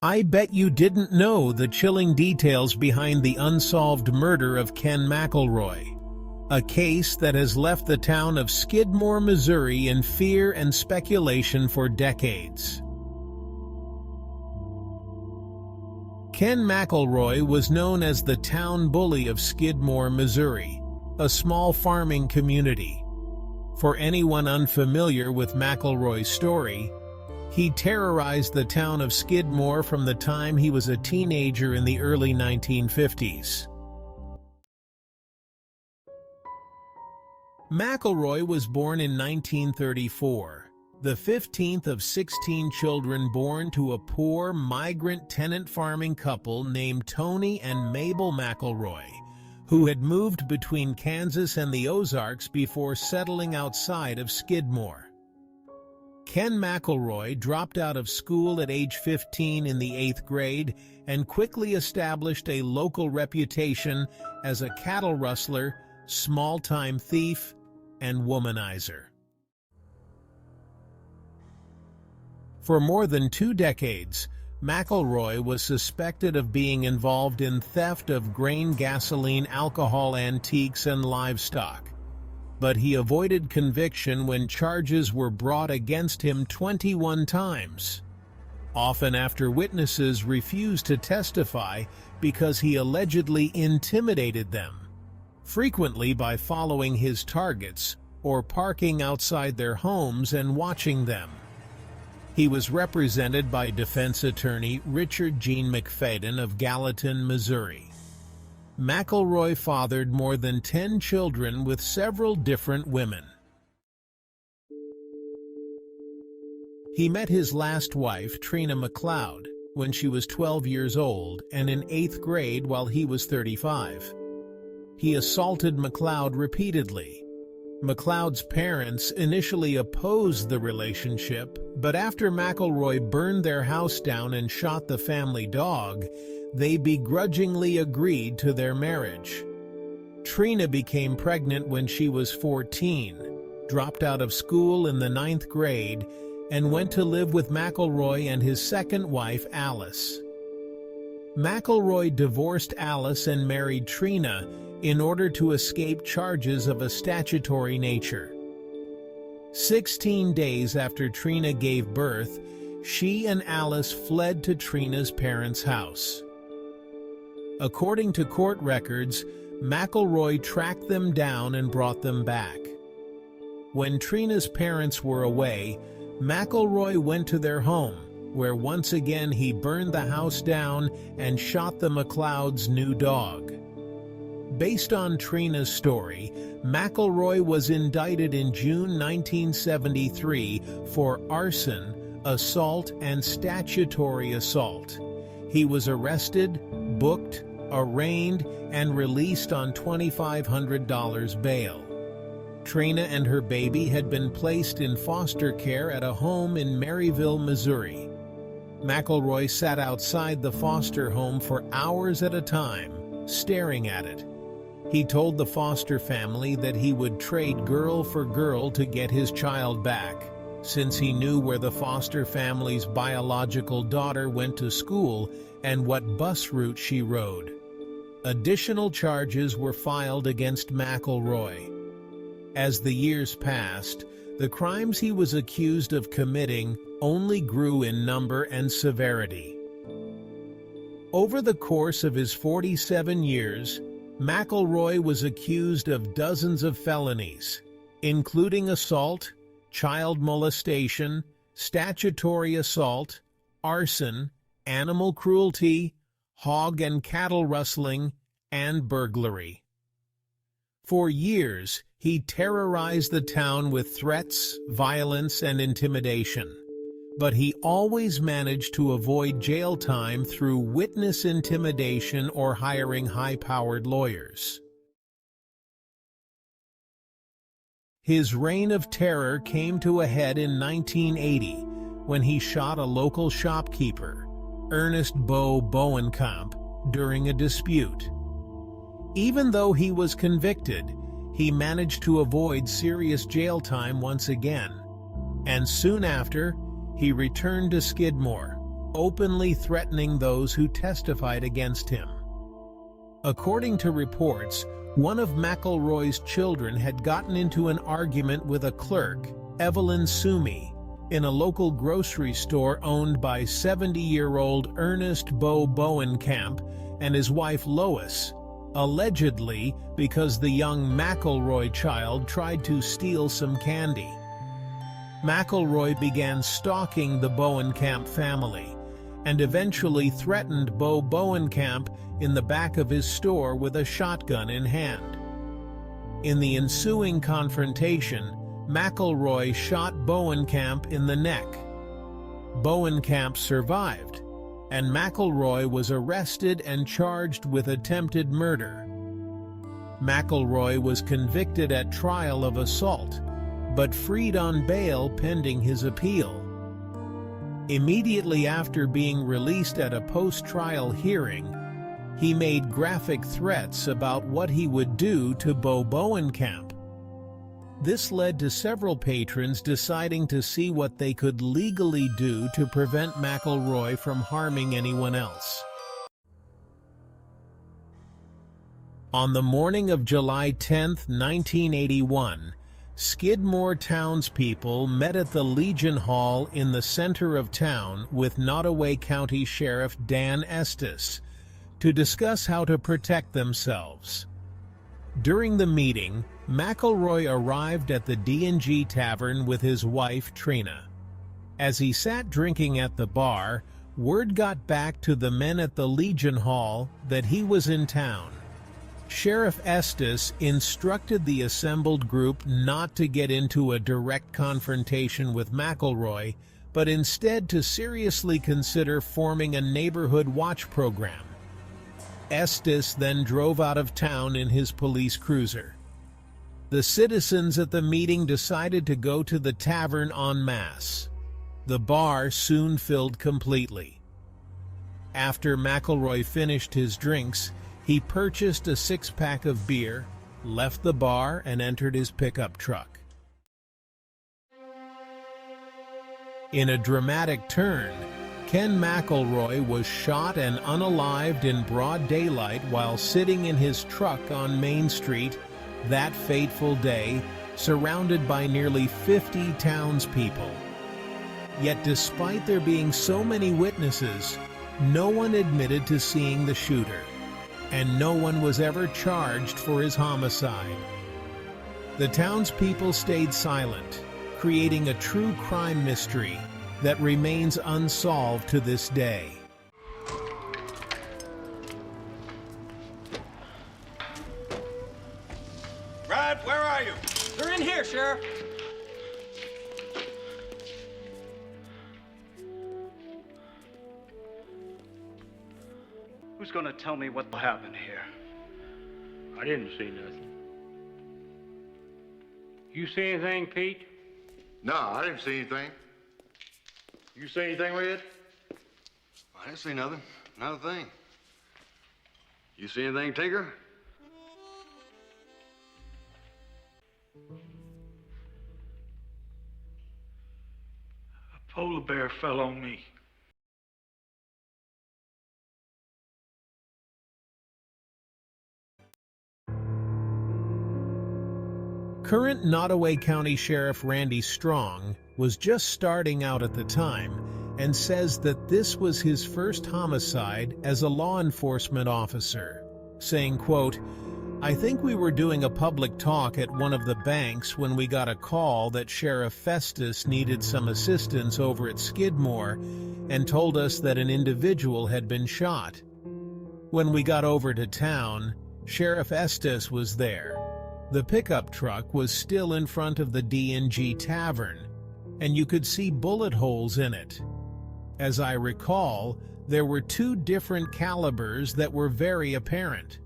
I bet you didn't know the chilling details behind the unsolved murder of Ken McElroy, a case that has left the town of Skidmore, Missouri in fear and speculation for decades. Ken McElroy was known as the town bully of Skidmore, Missouri, a small farming community. For anyone unfamiliar with McElroy's story, he terrorized the town of Skidmore from the time he was a teenager in the early 1950s. McElroy was born in 1934, the 15th of 16 children born to a poor migrant tenant farming couple named Tony and Mabel McElroy, who had moved between Kansas and the Ozarks before settling outside of Skidmore. Ken McElroy dropped out of school at age 15 in the 8th grade and quickly established a local reputation as a cattle rustler, small-time thief, and womanizer. For more than 2 decades, McElroy was suspected of being involved in theft of grain, gasoline, alcohol, antiques, and livestock, but he avoided conviction when charges were brought against him 21 times, often after witnesses refused to testify because he allegedly intimidated them, frequently by following his targets or parking outside their homes and watching them. He was represented by defense attorney Richard Gene McFadden of Gallatin, Missouri. McElroy fathered more than 10 children with several different women. He met his last wife, Trena McCloud, when she was 12 years old and in 8th grade while he was 35. He assaulted McCloud repeatedly. McCloud's parents initially opposed the relationship, but after McElroy burned their house down and shot the family dog, they begrudgingly agreed to their marriage. Trena became pregnant when she was 14, dropped out of school in the 9th grade, and went to live with McElroy and his second wife, Alice. McElroy divorced Alice and married Trena in order to escape charges of a statutory nature. 16 days after Trena gave birth, she and Alice fled to Trena's parents' house. According to court records, McElroy tracked them down and brought them back. When Trena's parents were away, McElroy went to their home, where once again he burned the house down and shot the McCloud's new dog. Based on Trena's story, McElroy was indicted in June 1973 for arson, assault, and statutory assault. He was arrested, booked, arraigned, and released on $2,500 bail. Trena and her baby had been placed in foster care at a home in Maryville, Missouri. McElroy sat outside the foster home for hours at a time, staring at it. He told the foster family that he would trade girl for girl to get his child back, since he knew where the foster family's biological daughter went to school and what bus route she rode. Additional charges were filed against McElroy. As the years passed, the crimes he was accused of committing only grew in number and severity. Over the course of his 47 years, McElroy was accused of dozens of felonies, including assault, child molestation, statutory assault, arson, animal cruelty, hog and cattle rustling, and burglary. For years, he terrorized the town with threats, violence, and intimidation, but he always managed to avoid jail time through witness intimidation or hiring high-powered lawyers. His reign of terror came to a head in 1980 when he shot a local shopkeeper, Ernest Bowenkamp, during a dispute. Even though he was convicted, he managed to avoid serious jail time once again, and soon after, he returned to Skidmore, openly threatening those who testified against him. According to reports, one of McElroy's children had gotten into an argument with a clerk, Evelyn Sumi, in a local grocery store owned by 70-year-old Ernest Bowenkamp and his wife Lois, allegedly because the young McElroy child tried to steal some candy. McElroy began stalking the Bowenkamp family and eventually threatened Bowenkamp in the back of his store with a shotgun in hand. In the ensuing confrontation, McElroy shot Bowenkamp in the neck. Bowenkamp survived, and McElroy was arrested and charged with attempted murder. McElroy was convicted at trial of assault, but freed on bail pending his appeal. Immediately after being released at a post-trial hearing, he made graphic threats about what he would do to Bowenkamp. This led to several patrons deciding to see what they could legally do to prevent McElroy from harming anyone else. On the morning of July 10, 1981, Skidmore townspeople met at the Legion Hall in the center of town with Nottoway County Sheriff Dan Estes to discuss how to protect themselves. During the meeting, McElroy arrived at the D&G Tavern with his wife Trena. As he sat drinking at the bar, word got back to the men at the Legion Hall that he was in town. Sheriff Estes instructed the assembled group not to get into a direct confrontation with McElroy, but instead to seriously consider forming a neighborhood watch program. Estes then drove out of town in his police cruiser. The citizens at the meeting decided to go to the tavern en masse. The bar soon filled completely. After McElroy finished his drinks, he purchased a six-pack of beer, left the bar, and entered his pickup truck. In a dramatic turn, Ken McElroy was shot and unalived in broad daylight while sitting in his truck on Main Street that fateful day, surrounded by nearly 50 townspeople. Yet despite there being so many witnesses, no one admitted to seeing the shooter, and no one was ever charged for his homicide. The townspeople stayed silent, creating a true crime mystery that remains unsolved to this day. Brad, where are you? They're in here, Sheriff. Who's gonna tell me what happened here? I didn't see nothing. You see anything, Pete? No, I didn't see anything. You see anything, Red? I didn't see nothing. Not a thing. You see anything, Tinker? A polar bear fell on me. Current Nottoway County Sheriff Randy Strong was just starting out at the time and says that this was his first homicide as a law enforcement officer, saying, quote, "I think we were doing a public talk at one of the banks when we got a call that Sheriff Festus needed some assistance over at Skidmore and told us that an individual had been shot. When we got over to town, Sheriff Estes was there. The pickup truck was still in front of the D&G Tavern, and you could see bullet holes in it. As I recall, there were two different calibers that were very apparent,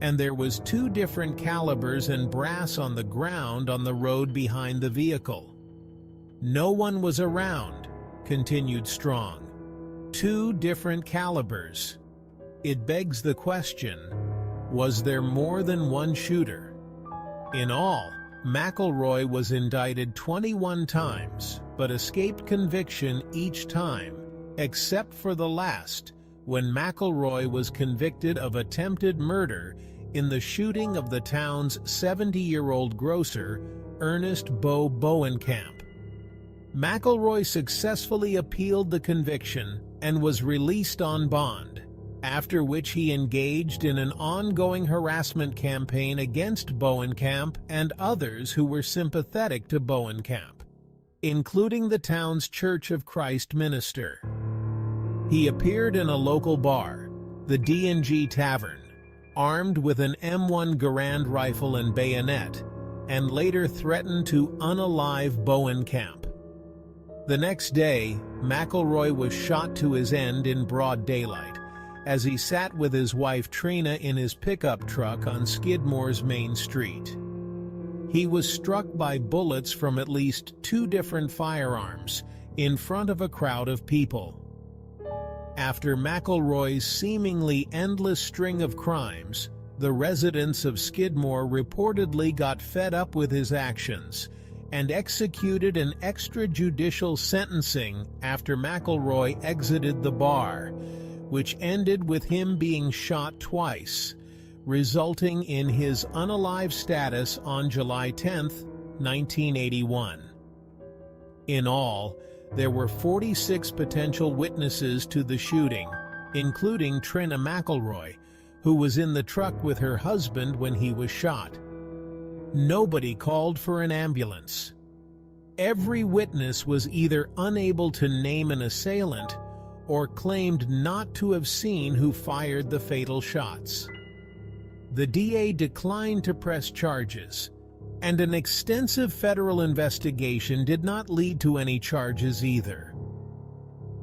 and there was two different calibers and brass on the ground on the road behind the vehicle. No one was around," continued Strong. "Two different calibers. It begs the question, was there more than one shooter?" In all, McElroy was indicted 21 times, but escaped conviction each time, except for the last, when McElroy was convicted of attempted murder in the shooting of the town's 70-year-old grocer, Ernest Bowenkamp. McElroy successfully appealed the conviction and was released on bond, after which he engaged in an ongoing harassment campaign against Bowenkamp and others who were sympathetic to Bowenkamp, including the town's Church of Christ minister. He appeared in a local bar, the D&G Tavern, armed with an M1 Garand rifle and bayonet, and later threatened to unalive Bowenkamp. The next day, McElroy was shot to his end in broad daylight, as he sat with his wife Trena in his pickup truck on Skidmore's main street. He was struck by bullets from at least 2 different firearms in front of a crowd of people. After McElroy's seemingly endless string of crimes, the residents of Skidmore reportedly got fed up with his actions and executed an extrajudicial sentencing after McElroy exited the bar, which ended with him being shot twice, resulting in his unalive status on July 10, 1981. In all, there were 46 potential witnesses to the shooting, including Trena McElroy, who was in the truck with her husband when he was shot. Nobody called for an ambulance. Every witness was either unable to name an assailant or claimed not to have seen who fired the fatal shots. The DA declined to press charges, and an extensive federal investigation did not lead to any charges either.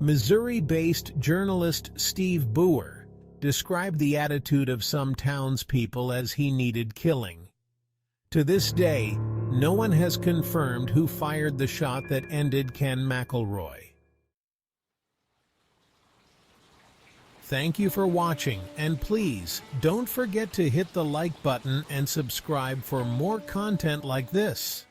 Missouri-based journalist Steve Boer described the attitude of some townspeople as he needed killing. To this day, no one has confirmed who fired the shot that ended Ken McElroy. Thank you for watching, and please don't forget to hit the like button and subscribe for more content like this.